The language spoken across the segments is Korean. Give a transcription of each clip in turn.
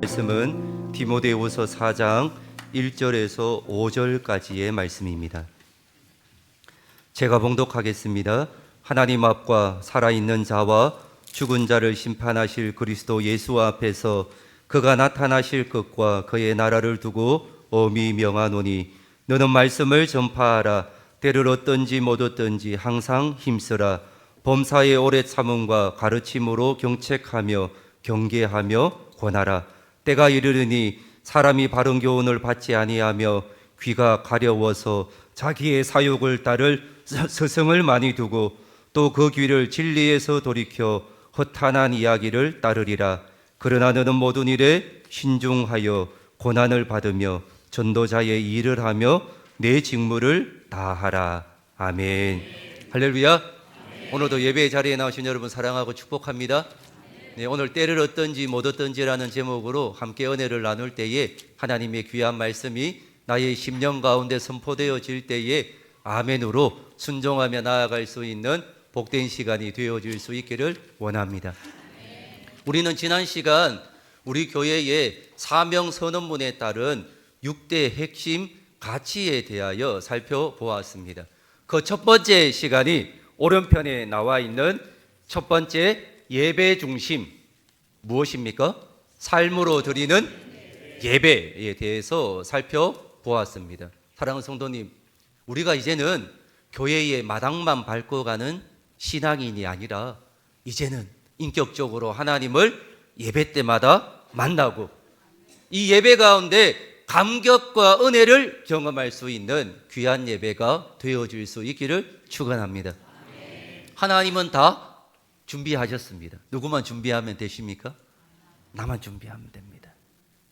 말씀은 디모데후서 4장 1절에서 5절까지의 말씀입니다. 제가 봉독하겠습니다. 하나님 앞과 살아있는 자와 죽은 자를 심판하실 그리스도 예수 앞에서 그가 나타나실 것과 그의 나라를 두고 엄히 명하노니 너는 말씀을 전파하라. 때를 얻든지 못 얻든지 항상 힘쓰라. 범사의 오래 참음과 가르침으로 경책하며 경계하며 권하라. 때가 이르르니 사람이 바른 교훈을 받지 아니하며 귀가 가려워서 자기의 사욕을 따를 스승을 많이 두고 또 그 귀를 진리에서 돌이켜 허탄한 이야기를 따르리라. 그러나 너는 모든 일에 신중하여 고난을 받으며 전도자의 일을 하며 내 직무를 다하라. 아멘. 할렐루야. 오늘도 예배 자리에 나오신 여러분 사랑하고 축복합니다. 네, 오늘 때를 얻든지 못 얻든지라는 제목으로 함께 은혜를 나눌 때에 하나님의 귀한 말씀이 나의 심령 가운데 선포되어질 때에 아멘으로 순종하며 나아갈 수 있는 복된 시간이 되어질 수 있기를 원합니다. 우리는 지난 시간 우리 교회의 사명 선언문에 따른 6대 핵심 가치에 대하여 살펴보았습니다. 그 첫 번째 시간이 오른편에 나와 있는 첫 번째 예배 중심 무엇입니까? 삶으로 드리는 예배에 대해서 살펴보았습니다. 사랑하는 성도님, 우리가 이제는 교회의 마당만 밟고 가는 신앙인이 아니라 이제는 인격적으로 하나님을 예배 때마다 만나고 이 예배 가운데 감격과 은혜를 경험할 수 있는 귀한 예배가 되어질 수 있기를 축원합니다. 하나님은 다 준비하셨습니다. 누구만 준비하면 되십니까? 나만 준비하면 됩니다.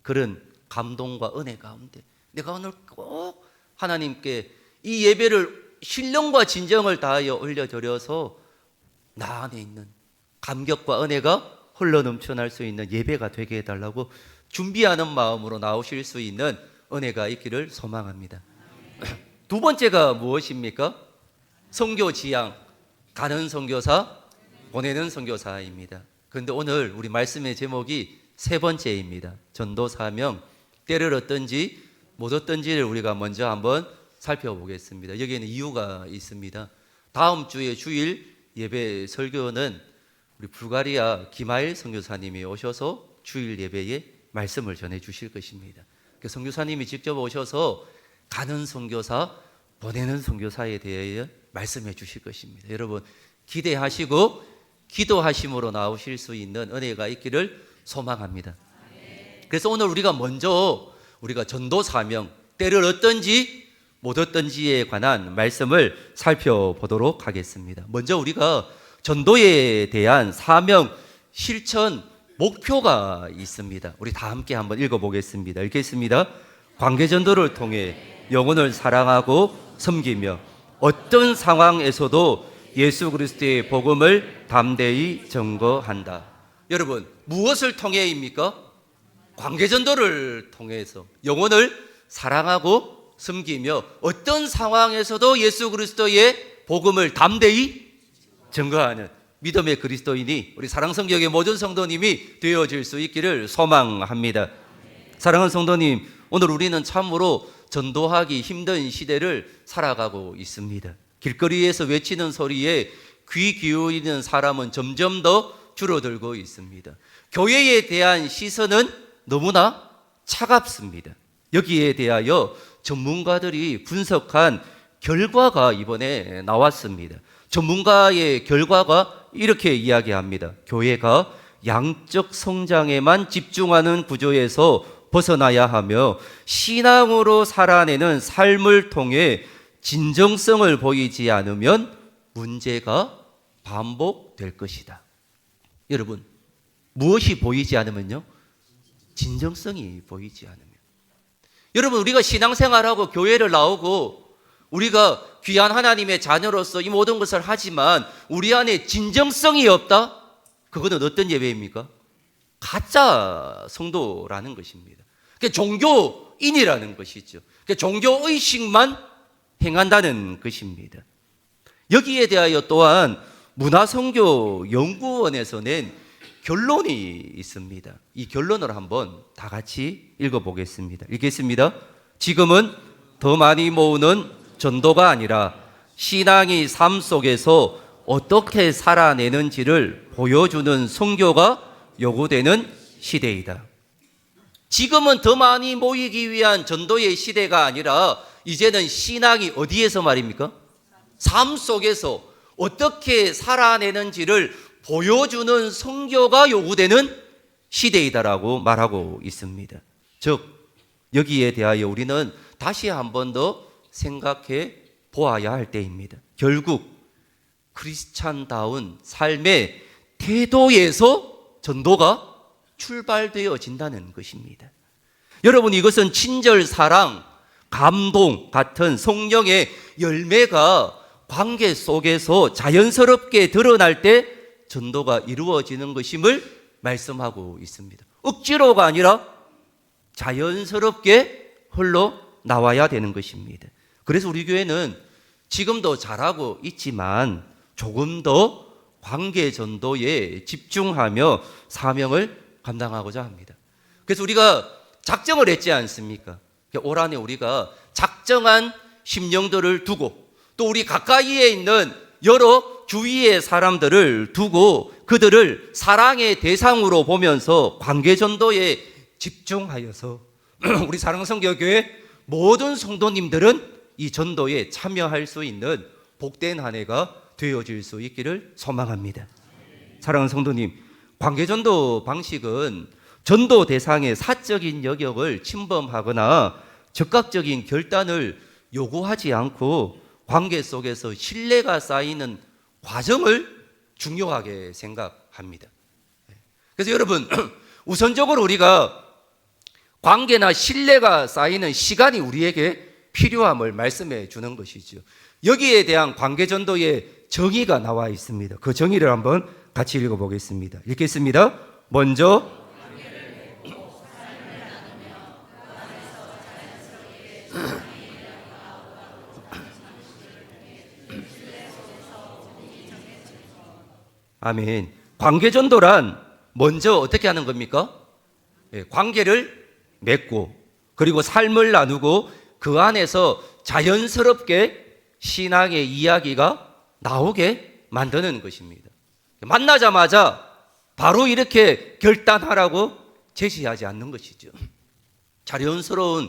그런 감동과 은혜 가운데 내가 오늘 꼭 하나님께 이 예배를 신령과 진정을 다하여 올려드려서 나 안에 있는 감격과 은혜가 흘러 넘쳐날 수 있는 예배가 되게 해달라고 준비하는 마음으로 나오실 수 있는 은혜가 있기를 소망합니다. 두 번째가 무엇입니까? 선교 지향, 가는 선교사, 보내는 선교사입니다. 그런데 오늘 우리 말씀의 제목이 세 번째입니다. 전도 사명, 때를 얻든지 못 얻든지를 우리가 먼저 한번 살펴보겠습니다. 여기에는 이유가 있습니다. 다음 주에 주일 예배 설교는 우리 불가리아 김하일 선교사님이 오셔서 주일 예배에 말씀을 전해 주실 것입니다. 그 선교사님이 직접 오셔서 가는 선교사, 보내는 선교사에 대해 말씀해 주실 것입니다. 여러분 기대하시고 기도하심으로 나오실 수 있는 은혜가 있기를 소망합니다. 그래서 오늘 우리가 먼저 우리가 전도 사명, 때를 얻든지 못 얻든지에 관한 말씀을 살펴보도록 하겠습니다. 먼저 우리가 전도에 대한 사명, 실천, 목표가 있습니다. 우리 다 함께 한번 읽어보겠습니다. 읽겠습니다. 관계전도를 통해 영혼을 사랑하고 섬기며 어떤 상황에서도 예수 그리스도의 복음을 담대히 전거한다. 여러분, 무엇을 통해입니까? 관계전도를 통해서 영혼을 사랑하고 섬기며 어떤 상황에서도 예수 그리스도의 복음을 담대히 전거하는 믿음의 그리스도인이 우리 사랑성경의 모든 성도님이 되어질 수 있기를 소망합니다. 사랑하는 성도님, 오늘 우리는 참으로 전도하기 힘든 시대를 살아가고 있습니다. 길거리에서 외치는 소리에 귀 기울이는 사람은 점점 더 줄어들고 있습니다. 교회에 대한 시선은 너무나 차갑습니다. 여기에 대하여 전문가들이 분석한 결과가 이번에 나왔습니다. 전문가의 결과가 이렇게 이야기합니다. 교회가 양적 성장에만 집중하는 구조에서 벗어나야 하며 신앙으로 살아내는 삶을 통해 진정성을 보이지 않으면 문제가 반복될 것이다. 여러분, 무엇이 보이지 않으면요? 진정성이 보이지 않으면. 여러분, 우리가 신앙생활하고 교회를 나오고 우리가 귀한 하나님의 자녀로서 이 모든 것을 하지만 우리 안에 진정성이 없다? 그것은 어떤 예배입니까? 가짜 성도라는 것입니다. 그러니까 종교인이라는 것이죠. 그러니까 종교의식만 행한다는 것입니다. 여기에 대하여 또한 문화선교 연구원에서 낸 결론이 있습니다. 이 결론을 한번 다 같이 읽어보겠습니다. 읽겠습니다. 지금은 더 많이 모으는 전도가 아니라 신앙이 삶 속에서 어떻게 살아내는지를 보여주는 선교가 요구되는 시대이다. 지금은 더 많이 모이기 위한 전도의 시대가 아니라 이제는 신앙이 어디에서 말입니까? 삶 속에서 어떻게 살아내는지를 보여주는 선교가 요구되는 시대이다라고 말하고 있습니다. 즉 여기에 대하여 우리는 다시 한 번 더 생각해 보아야 할 때입니다. 결국 크리스찬다운 삶의 태도에서 전도가 출발되어진다는 것입니다. 여러분, 이것은 친절, 사랑, 감동 같은 성령의 열매가 관계 속에서 자연스럽게 드러날 때 전도가 이루어지는 것임을 말씀하고 있습니다. 억지로가 아니라 자연스럽게 흘러나와야 되는 것입니다. 그래서 우리 교회는 지금도 잘하고 있지만 조금 더 관계 전도에 집중하며 사명을 감당하고자 합니다. 그래서 우리가 작정을 했지 않습니까? 올 한해 우리가 작정한 심령들을 두고 또 우리 가까이에 있는 여러 주위의 사람들을 두고 그들을 사랑의 대상으로 보면서 관계 전도에 집중하여서 우리 사랑성교교회 모든 성도님들은 이 전도에 참여할 수 있는 복된 한 해가 되어질 수 있기를 소망합니다. 사랑하는 성도님, 관계전도 방식은 전도 대상의 사적인 영역을 침범하거나 적극적인 결단을 요구하지 않고 관계 속에서 신뢰가 쌓이는 과정을 중요하게 생각합니다. 그래서 여러분, 우선적으로 우리가 관계나 신뢰가 쌓이는 시간이 우리에게 필요함을 말씀해 주는 것이죠. 여기에 대한 관계전도의 정의가 나와 있습니다. 그 정의를 한번 같이 읽어보겠습니다. 읽겠습니다. 먼저 아멘. 관계전도란 먼저 어떻게 하는 겁니까? 관계를 맺고 그리고 삶을 나누고 그 안에서 자연스럽게 신앙의 이야기가 나오게 만드는 것입니다. 만나자마자 바로 이렇게 결단하라고 제시하지 않는 것이죠. 자연스러운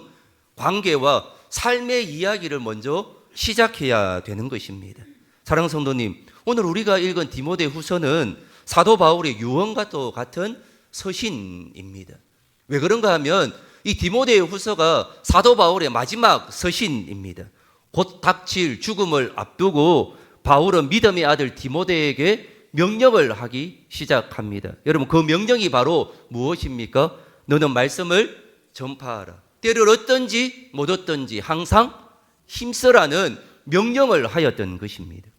관계와 삶의 이야기를 먼저 시작해야 되는 것입니다. 사랑하는 성도님, 오늘 우리가 읽은 디모데후서는 사도 바울의 유언과 또 같은 서신입니다. 왜 그런가 하면 이 디모데후서가 사도 바울의 마지막 서신입니다. 곧 닥칠 죽음을 앞두고 바울은 믿음의 아들 디모데에게 명령을 하기 시작합니다. 여러분, 그 명령이 바로 무엇입니까? 너는 말씀을 전파하라. 때를 얻든지 못 얻든지 항상 힘쓰라는 명령을 하였던 것입니다.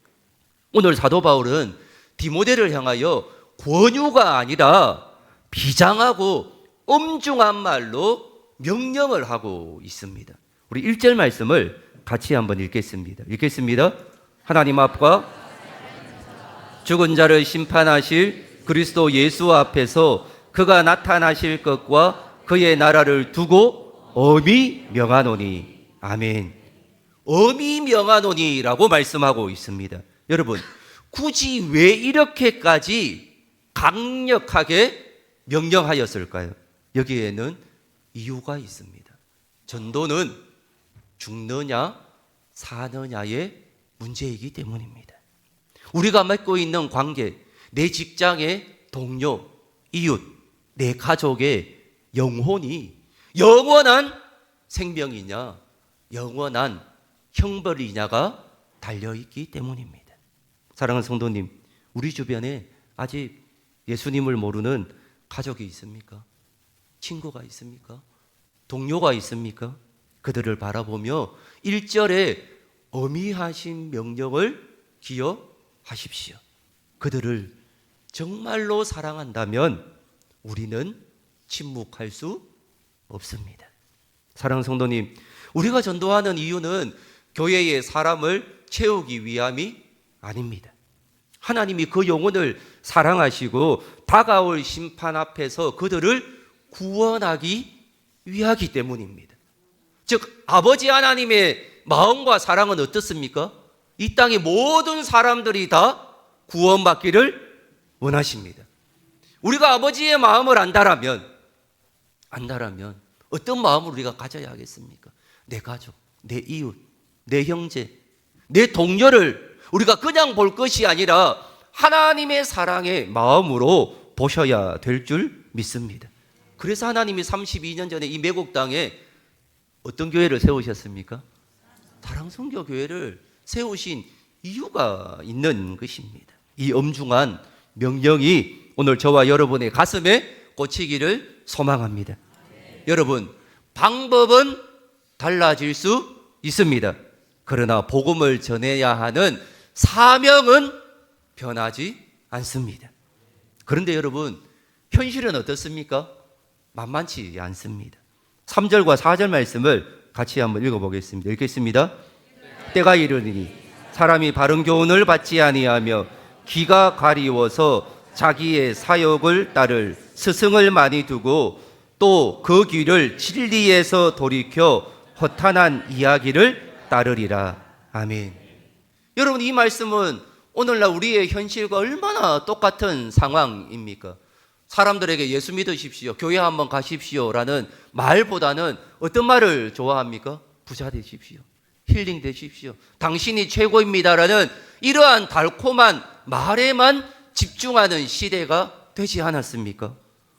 오늘 사도 바울은 디모데를 향하여 권유가 아니라 비장하고 엄중한 말로 명령을 하고 있습니다. 우리 1절 말씀을 같이 한번 읽겠습니다. 읽겠습니다. 하나님 앞과 죽은 자를 심판하실 그리스도 예수 앞에서 그가 나타나실 것과 그의 나라를 두고 엄히 명하노니. 아멘. 엄히 명하노니라고 말씀하고 있습니다. 여러분, 굳이 왜 이렇게까지 강력하게 명령하였을까요? 여기에는 이유가 있습니다. 전도는 죽느냐 사느냐의 문제이기 때문입니다. 우리가 맺고 있는 관계, 내 직장의 동료, 이웃, 내 가족의 영혼이 영원한 생명이냐 영원한 형벌이냐가 달려있기 때문입니다. 사랑하는 성도님, 우리 주변에 아직 예수님을 모르는 가족이 있습니까? 친구가 있습니까? 동료가 있습니까? 그들을 바라보며 1절에 엄히하신 명령을 기억하십시오. 그들을 정말로 사랑한다면 우리는 침묵할 수 없습니다. 사랑하는 성도님, 우리가 전도하는 이유는 교회의 사람을 채우기 위함이 아닙니다. 하나님이 그 영혼을 사랑하시고 다가올 심판 앞에서 그들을 구원하기 위하기 때문입니다. 즉 아버지 하나님의 마음과 사랑은 어떻습니까? 이 땅의 모든 사람들이 다 구원받기를 원하십니다. 우리가 아버지의 마음을 안다라면 어떤 마음을 우리가 가져야 하겠습니까? 내 가족, 내 이웃, 내 형제, 내 동료를 우리가 그냥 볼 것이 아니라 하나님의 사랑의 마음으로 보셔야 될 줄 믿습니다. 그래서 하나님이 32년 전에 이 매국 땅에 어떤 교회를 세우셨습니까? 사랑선교교회를 세우신 이유가 있는 것입니다. 이 엄중한 명령이 오늘 저와 여러분의 가슴에 꽂히기를 소망합니다. 여러분, 방법은 달라질 수 있습니다. 그러나 복음을 전해야 하는 사명은 변하지 않습니다. 그런데 여러분, 현실은 어떻습니까? 만만치 않습니다. 3절과 4절 말씀을 같이 한번 읽어보겠습니다. 읽겠습니다. 때가 이르리니 사람이 바른 교훈을 받지 아니하며 귀가 가리워서 자기의 사욕을 따를 스승을 많이 두고 또 그 귀를 진리에서 돌이켜 허탄한 이야기를 따르리라. 아멘. 여러분, 이 말씀은 오늘날 우리의 현실과 얼마나 똑같은 상황입니까? 사람들에게 예수 믿으십시오, 교회 한번 가십시오 라는 말보다는 어떤 말을 좋아합니까? 부자 되십시오, 힐링 되십시오, 당신이 최고입니다 라는 이러한 달콤한 말에만 집중하는 시대가 되지 않았습니까?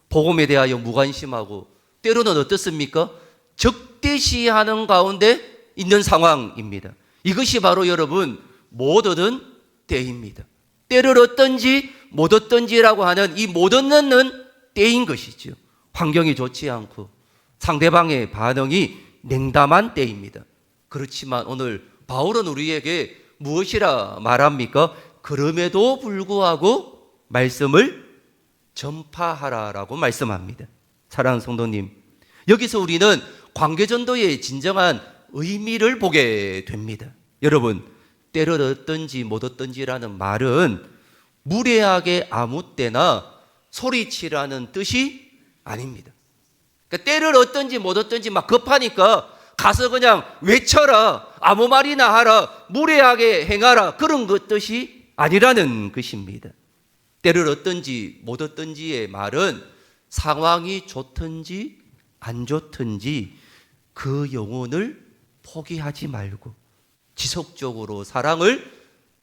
복음에 대하여 무관심하고 때로는 어떻습니까? 적대시하는 가운데 있는 상황입니다. 이것이 바로 여러분 못 얻은 때입니다. 때를 얻든지 못 얻든지라고 하는 이 못 얻는 때인 것이죠. 환경이 좋지 않고 상대방의 반응이 냉담한 때입니다. 그렇지만 오늘 바울은 우리에게 무엇이라 말합니까? 그럼에도 불구하고 말씀을 전파하라라고 말씀합니다. 사랑하는 성도님, 여기서 우리는 관계전도의 진정한 의미를 보게 됩니다. 여러분, 때를 얻든지 못 얻든지라는 말은 무례하게 아무 때나 소리치라는 뜻이 아닙니다. 그러니까 때를 얻든지 못 얻든지 막 급하니까 가서 그냥 외쳐라, 아무 말이나 하라, 무례하게 행하라, 그런 것 뜻이 아니라는 것입니다. 때를 얻든지 못 얻든지의 말은 상황이 좋든지 안 좋든지 그 영혼을 포기하지 말고 지속적으로 사랑을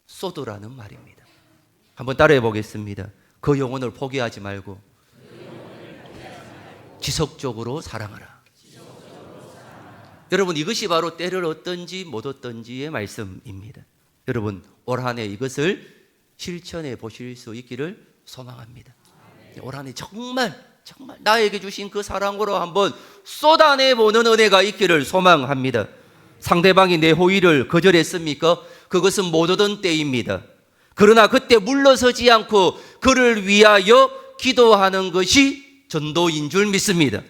쏟으라는 말입니다. 한번 따라해 보겠습니다. 그 영혼을 포기하지 말고 지속적으로 사랑하라. 여러분, 이것이 바로 때를 얻든지 못 얻든지의 말씀입니다. 여러분, 올 한 해 이것을 실천해 보실 수 있기를 소망합니다. 올 한 해 정말 나에게 주신 그 사랑으로 한번 쏟아내보는 은혜가 있기를 소망합니다. 상대방이 내 호의를 거절했습니까? 그것은 못 얻은 때입니다. 그러나 그때 물러서지 않고 그를 위하여 기도하는 것이 전도인 줄 믿습니다.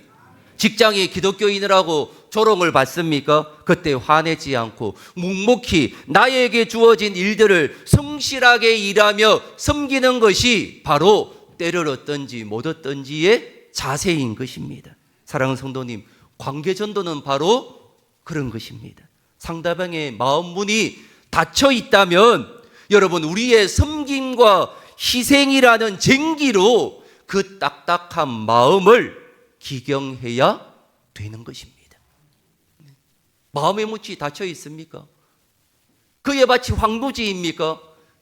직장에 기독교인이라고 조롱을 받습니까? 그때 화내지 않고 묵묵히 나에게 주어진 일들을 성실하게 일하며 섬기는 것이 바로 때를 얻든지 못 얻든지의 자세인 것입니다. 사랑하는 성도님, 관계전도는 바로 그런 것입니다. 상대방의 마음 문이 닫혀 있다면 여러분, 우리의 섬김과 희생이라는 쟁기로 그 딱딱한 마음을 기경해야 되는 것입니다. 마음의 문이 닫혀 있습니까? 그의 밭이 황무지입니까?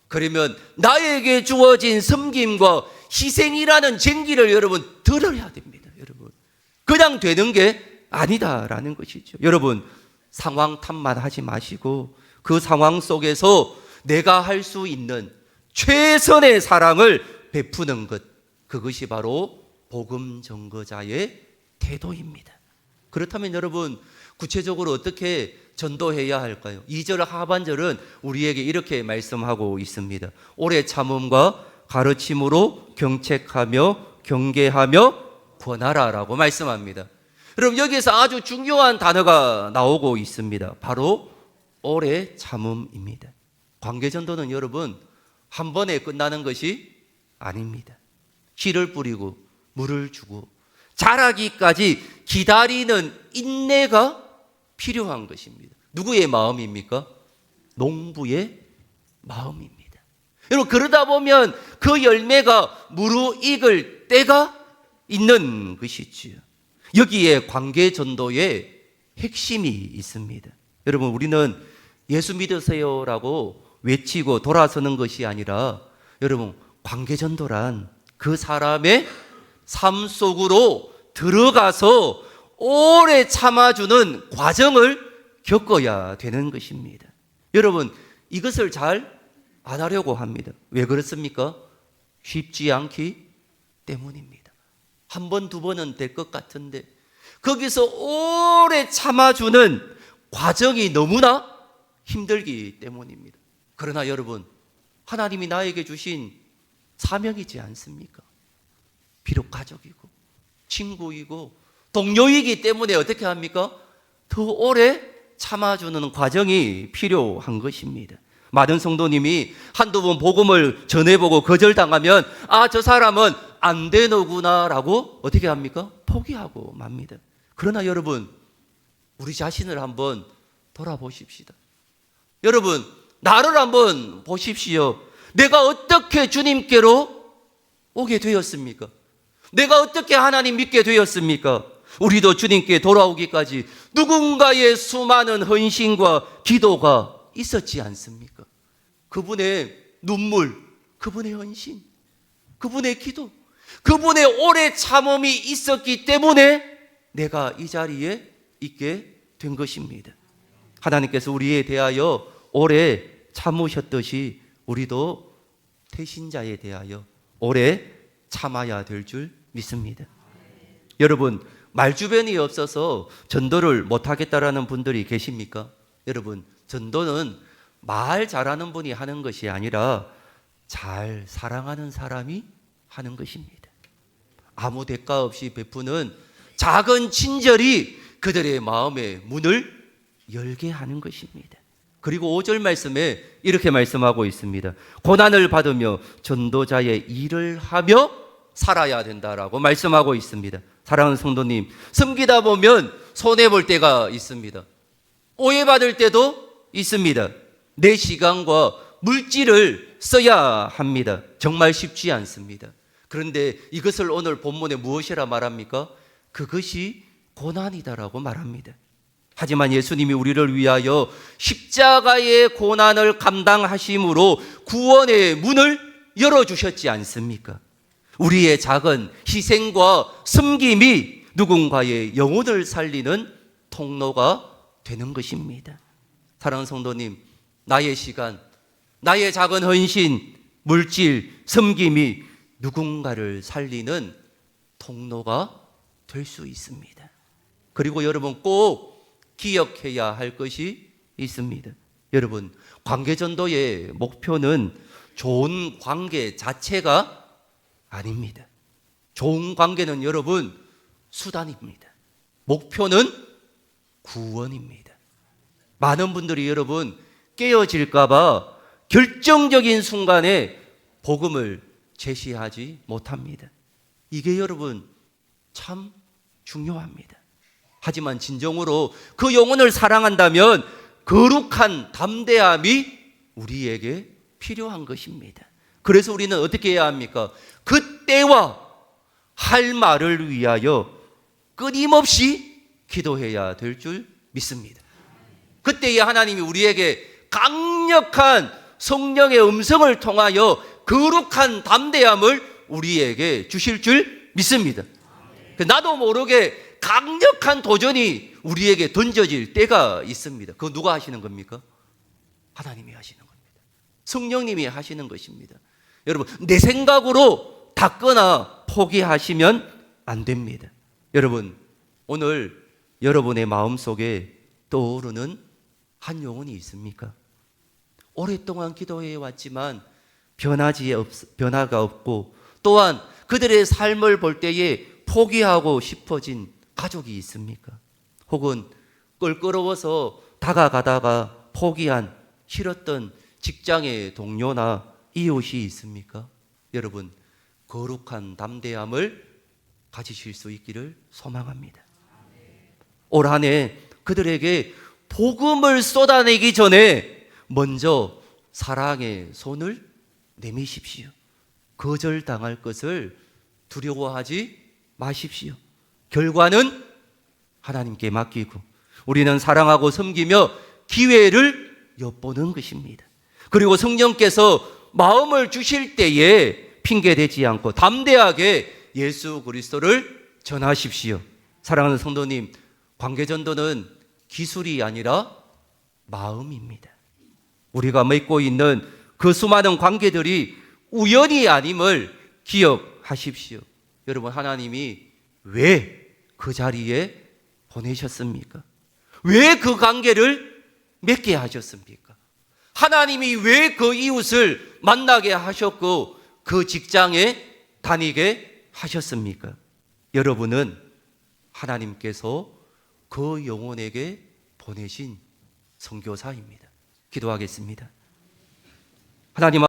그러면 나에게 주어진 섬김과 희생이라는 쟁기를 여러분 들어야 됩니다. 여러분, 그냥 되는 게 아니다라는 것이죠. 여러분, 상황 탓만 하지 마시고 그 상황 속에서 내가 할 수 있는 최선의 사랑을 베푸는 것, 그것이 바로 복음 전거자의 태도입니다. 그렇다면 여러분, 구체적으로 어떻게 전도해야 할까요? 2절 하반절은 우리에게 이렇게 말씀하고 있습니다. 오래 참음과 가르침으로 경책하며 경계하며 권하라라고 말씀합니다. 여러분, 여기서 아주 중요한 단어가 나오고 있습니다. 바로 오래 참음입니다. 관계전도는 여러분 한 번에 끝나는 것이 아닙니다. 씨를 뿌리고 물을 주고 자라기까지 기다리는 인내가 필요한 것입니다. 누구의 마음입니까? 농부의 마음입니다. 여러분, 그러다 보면 그 열매가 무르익을 때가 있는 것이지요. 여기에 관계전도의 핵심이 있습니다. 여러분, 우리는 예수 믿으세요라고 외치고 돌아서는 것이 아니라 여러분, 관계전도란 그 사람의 삶 속으로 들어가서 오래 참아주는 과정을 겪어야 되는 것입니다. 여러분, 이것을 잘 안 하려고 합니다. 왜 그렇습니까? 쉽지 않기 때문입니다. 한 번, 두 번은 될 것 같은데 거기서 오래 참아주는 과정이 너무나 힘들기 때문입니다. 그러나 여러분, 하나님이 나에게 주신 사명이지 않습니까? 비록 가족이고 친구이고 동료이기 때문에 어떻게 합니까? 더 오래 참아주는 과정이 필요한 것입니다. 많은 성도님이 한두 번 복음을 전해보고 거절당하면 저 사람은 안 되는구나 라고 어떻게 합니까? 포기하고 맙니다. 그러나 여러분, 우리 자신을 한번 돌아보십시다. 여러분, 나를 한번 보십시오. 내가 어떻게 주님께로 오게 되었습니까? 내가 어떻게 하나님 믿게 되었습니까? 우리도 주님께 돌아오기까지 누군가의 수많은 헌신과 기도가 있었지 않습니까? 그분의 눈물, 그분의 헌신, 그분의 기도, 그분의 오래 참음이 있었기 때문에 내가 이 자리에 있게 된 것입니다. 하나님께서 우리에 대하여 오래 참으셨듯이 우리도 태신자에 대하여 오래 참아야 될 줄 믿습니다. 여러분, 말주변이 없어서 전도를 못하겠다라는 분들이 계십니까? 여러분, 전도는 말 잘하는 분이 하는 것이 아니라 잘 사랑하는 사람이 하는 것입니다. 아무 대가 없이 베푸는 작은 친절이 그들의 마음의 문을 열게 하는 것입니다. 그리고 5절 말씀에 이렇게 말씀하고 있습니다. 고난을 받으며 전도자의 일을 하며 살아야 된다라고 말씀하고 있습니다. 사랑하는 성도님, 섬기다 보면 손해볼 때가 있습니다. 오해받을 때도 있습니다. 내 시간과 물질을 써야 합니다. 정말 쉽지 않습니다. 그런데 이것을 오늘 본문에 무엇이라 말합니까? 그것이 고난이다라고 말합니다. 하지만 예수님이 우리를 위하여 십자가의 고난을 감당하심으로 구원의 문을 열어주셨지 않습니까? 우리의 작은 희생과 섬김이 누군가의 영혼을 살리는 통로가 되는 것입니다. 사랑하는 성도님, 나의 시간, 나의 작은 헌신, 물질, 섬김이 누군가를 살리는 통로가 될 수 있습니다. 그리고 여러분, 꼭 기억해야 할 것이 있습니다. 여러분, 관계전도의 목표는 좋은 관계 자체가 아닙니다. 좋은 관계는 여러분 수단입니다. 목표는 구원입니다. 많은 분들이 여러분 깨어질까봐 결정적인 순간에 복음을 제시하지 못합니다. 이게 여러분 참 중요합니다. 하지만 진정으로 그 영혼을 사랑한다면 거룩한 담대함이 우리에게 필요한 것입니다. 그래서 우리는 어떻게 해야 합니까? 그때와 할 말을 위하여 끊임없이 기도해야 될 줄 믿습니다. 그때에 하나님이 우리에게 강력한 성령의 음성을 통하여 거룩한 담대함을 우리에게 주실 줄 믿습니다. 나도 모르게 강력한 도전이 우리에게 던져질 때가 있습니다. 그거 누가 하시는 겁니까? 하나님이 하시는 겁니다. 성령님이 하시는 것입니다. 여러분, 내 생각으로 닫거나 포기하시면 안 됩니다. 여러분, 오늘 여러분의 마음속에 떠오르는 한 영혼이 있습니까? 오랫동안 기도해 왔지만 변화가 없고, 또한 그들의 삶을 볼 때에 포기하고 싶어진 가족이 있습니까? 혹은 껄끄러워서 다가가다가 포기한, 싫었던 직장의 동료나 이웃이 있습니까? 여러분, 거룩한 담대함을 가지실 수 있기를 소망합니다. 올 한 해 그들에게 복음을 쏟아내기 전에 먼저 사랑의 손을 내미십시오. 거절당할 것을 두려워하지 마십시오. 결과는 하나님께 맡기고 우리는 사랑하고 섬기며 기회를 엿보는 것입니다. 그리고 성령께서 마음을 주실 때에 핑계대지 않고 담대하게 예수 그리스도를 전하십시오. 사랑하는 성도님, 관계전도는 기술이 아니라 마음입니다. 우리가 맺고 있는 그 수많은 관계들이 우연이 아님을 기억하십시오. 여러분, 하나님이 왜 그 자리에 보내셨습니까? 왜 그 관계를 맺게 하셨습니까? 하나님이 왜 그 이웃을 만나게 하셨고 그 직장에 다니게 하셨습니까? 여러분은 하나님께서 그 영혼에게 보내신 선교사입니다. 기도하겠습니다. 하나님